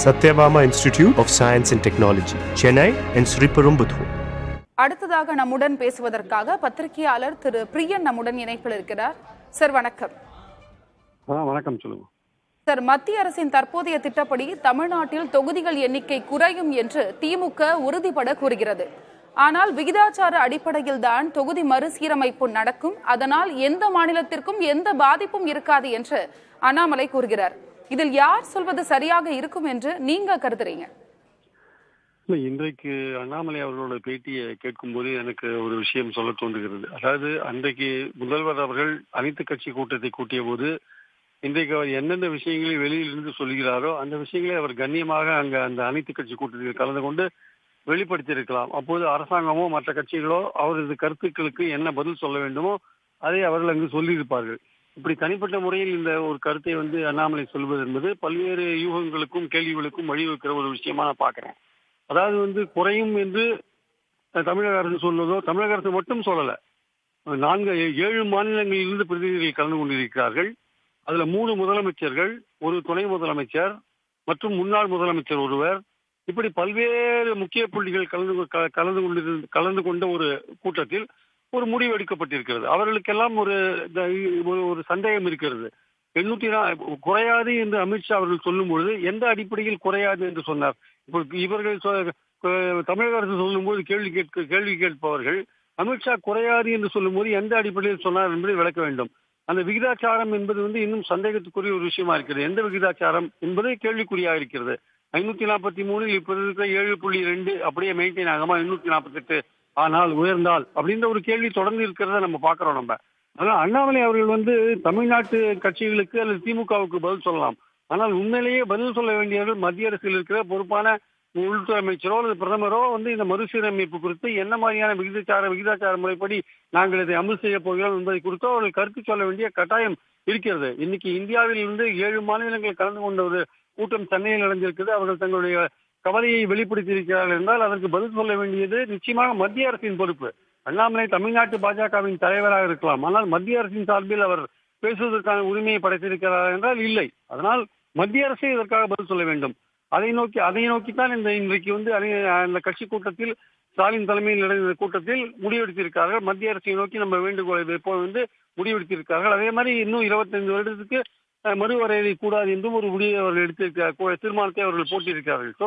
Satyabama Institute of Science and Technology, Chennai and Sriperumbudur. அடுத்ததாக நம்முடன் பேசுவதற்காக பத்திரிகையாளர் திரு பிரியன் நம்முடன் இணைப்பில் இருக்கிறார். சார் வணக்கம். வணக்கம், சொல்லுங்க சார். மத்திய அரசின் தற்போதைய திட்டப்படி தமிழ்நாட்டில் தொகுதிகள் எண்ணிக்கை குறையும் என்று திமுக உறுதிபட கூறுகிறது. ஆனால் விகிதாச்சார அடிப்படையில் தான் தொகுதி மறுசீரமைப்பு நடக்கும், அதனால் எந்த மாநிலத்திற்கும் எந்த பாதிப்பும் இருக்காது என்று அண்ணாமலை கூறுகிறார். இதில் யார் சொல்வது சரியாக இருக்கும் என்று நீங்க கருதுறீங்க? இன்றைக்கு அண்ணாமலை அவர்களோட பேட்டியை கேட்கும் போது எனக்கு ஒரு விஷயம் சொல்ல தோன்றுகிறது. அதாவது அன்றைக்கு முதல்வர் அவர்கள் அனைத்து கட்சி கூட்டத்தை கூட்டிய போது இன்றைக்கு அவர் எந்தெந்த விஷயங்களை வெளியிலிருந்து சொல்கிறாரோ அந்த விஷயங்களை அவர் கண்ணியமாக அங்க அந்த அனைத்து கட்சி கூட்டத்தில் கலந்து கொண்டு வெளிப்படுத்தியிருக்கலாம். அப்போது அரசாங்கமோ மற்ற கட்சிகளோ அவரது கருத்துக்களுக்கு என்ன பதில் சொல்ல வேண்டுமோ அதை அவர்கள் அங்கு சொல்லியிருப்பார்கள். இப்படி தனிப்பட்ட முறையில் இந்த ஒரு கருத்தை அண்ணாமலை சொல்வது என்பது பல்வேறு யூகங்களுக்கும் கேள்விகளுக்கும் வழிவகுக்கிற ஒரு விஷயமா நான் பார்க்கிறேன். அதாவது குறையும் என்று தமிழக அரசு சொல்வதோ, தமிழக அரசு மட்டும் சொல்லல, 7 மாநிலங்களிலிருந்து பிரதிநிதிகள் கலந்து கொண்டிருக்கிறார்கள். அதுல 3 முதலமைச்சர்கள், ஒரு துணை முதலமைச்சர் மற்றும் முன்னாள் முதலமைச்சர் ஒருவர், இப்படி பல்வேறு முக்கிய புள்ளிகள் கலந்து கொண்ட ஒரு கூட்டத்தில் ஒரு முடிவு எடுக்கப்பட்டிருக்கிறது. அவர்களுக்கெல்லாம் ஒரு சந்தேகம் இருக்கிறது. 804 குறையாது என்று அமித்ஷா அவர்கள் சொல்லும் பொழுது எந்த அடிப்படையில் குறையாது என்று சொன்னார்? இப்போ இவர்கள் தமிழக அரசு சொல்லும் போது கேள்வி கேட்பவர்கள் அமித்ஷா குறையாது என்று சொல்லும் போது எந்த அடிப்படையில் சொன்னார் என்பதை விளக்க வேண்டும். அந்த விகிதாச்சாரம் என்பது இன்னும் சந்தேகத்துக்குரிய ஒரு விஷயமா இருக்கிறது. எந்த விகிதாச்சாரம் என்பது கேள்விக்குறியாக இருக்கிறது. 543 இப்ப இருக்கிற 7.2 அப்படியே மெயின்டைன் ஆகாம 848 ஆனால் உயர்ந்தால் அப்படின்ற ஒரு கேள்வி தொடர்ந்து இருக்கிறத நம்ம பாக்குறோம். நம்ம அதனால அண்ணாமலை அவர்கள் தமிழ்நாட்டு கட்சிகளுக்கு அல்லது திமுகவுக்கு பதில் சொல்லலாம். ஆனால் உண்மையிலேயே பதில் சொல்ல வேண்டியவர்கள் மத்திய அரசில் இருக்கிற பொறுப்பான உள்துறை அமைச்சரோ அல்லது பிரதமரோ இந்த மறுசீரமைப்பு குறித்து என்ன மாதிரியான விகிதாச்சார முறைப்படி நாங்கள் இதை அமல் செய்ய போகிறோம் என்பதை குறித்தோ அவர்கள் கருத்து சொல்ல வேண்டிய கட்டாயம் இருக்கிறது. இன்னைக்கு இந்தியாவில் 7 மாநிலங்கள் கலந்து கொண்ட ஒரு கூட்டம் சென்னையில் நடந்திருக்கிறது. அவர்கள் தங்களுடைய கவலையை வெளிப்படுத்தியிருக்கிறார்கள் என்றால் அதற்கு பதில் சொல்ல வேண்டியது நிச்சயமாக மத்திய அரசின் பொறுப்பு. அண்ணாமலை தமிழ்நாட்டு பாஜகவின் தலைவராக இருக்கலாம், ஆனால் மத்திய அரசின் சார்பில் அவர் பேசுவதற்கான உரிமையை படைத்திருக்கிறார் என்றால் இல்லை. அதனால் மத்திய அரசே இதற்காக பதில் சொல்ல வேண்டும். அதை நோக்கித்தான் இன்றைக்கு அந்த கட்சி கூட்டத்தில் ஸ்டாலின் தலைமையில் நடந்த கூட்டத்தில் முடிவெடுத்திருக்கிறார்கள். மத்திய அரசை நோக்கி நம்ம வேண்டுகோளை வைப்போம் முடிவெடுத்திருக்கிறார்கள். அதே மாதிரி இன்னும் 25 வருடத்துக்கு மறுவரையறை கூடாது என்றும் ஒரு முடிவை அவர்கள் எடுத்திருக்கிறார், தீர்மானத்தை அவர்கள் போட்டிருக்கிறார்கள். ஸோ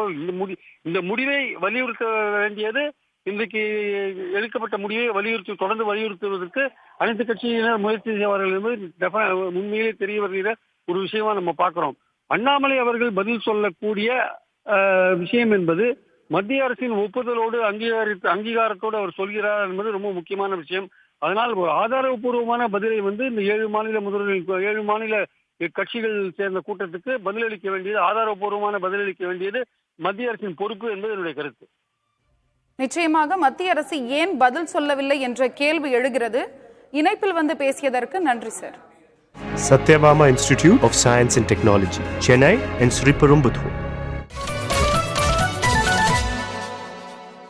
இந்த முடிவை வலியுறுத்த வேண்டியது, இன்றைக்கு எடுக்கப்பட்ட முடிவை தொடர்ந்து வலியுறுத்துவதற்கு அனைத்து கட்சியினர் முயற்சி செய்வார்கள் என்பது உண்மையிலே தெரிய வருகிற ஒரு விஷயமா நம்ம பார்க்கிறோம். அண்ணாமலை அவர்கள் பதில் சொல்லக்கூடிய விஷயம் என்பது மத்திய அரசின் ஒப்புதலோடு அங்கீகாரத்தோடு அவர் சொல்கிறார் என்பது ரொம்ப முக்கியமான விஷயம். அதனால் ஒரு ஆதாரபூர்வமான பதிலை இந்த 7 மாநில முதல்வர்கள் 7 மாநில கட்சிகள் சேர்ந்த கூட்டத்துக்கு பதிலளிக்க வேண்டியது, ஆதாரபூர்வமான பதிலளிக்க வேண்டியது மத்திய அரசின் பொறுப்பு என்பது என்னுடைய கருத்து. நிச்சயமாக மத்திய அரசு ஏன் பதில் சொல்லவில்லை என்ற கேள்வி எழுகிறது. இணைப்பில் பேசியதற்கு நன்றி sir. Satyabama Institute of Science and Technology, Chennai and Sriperumbudur.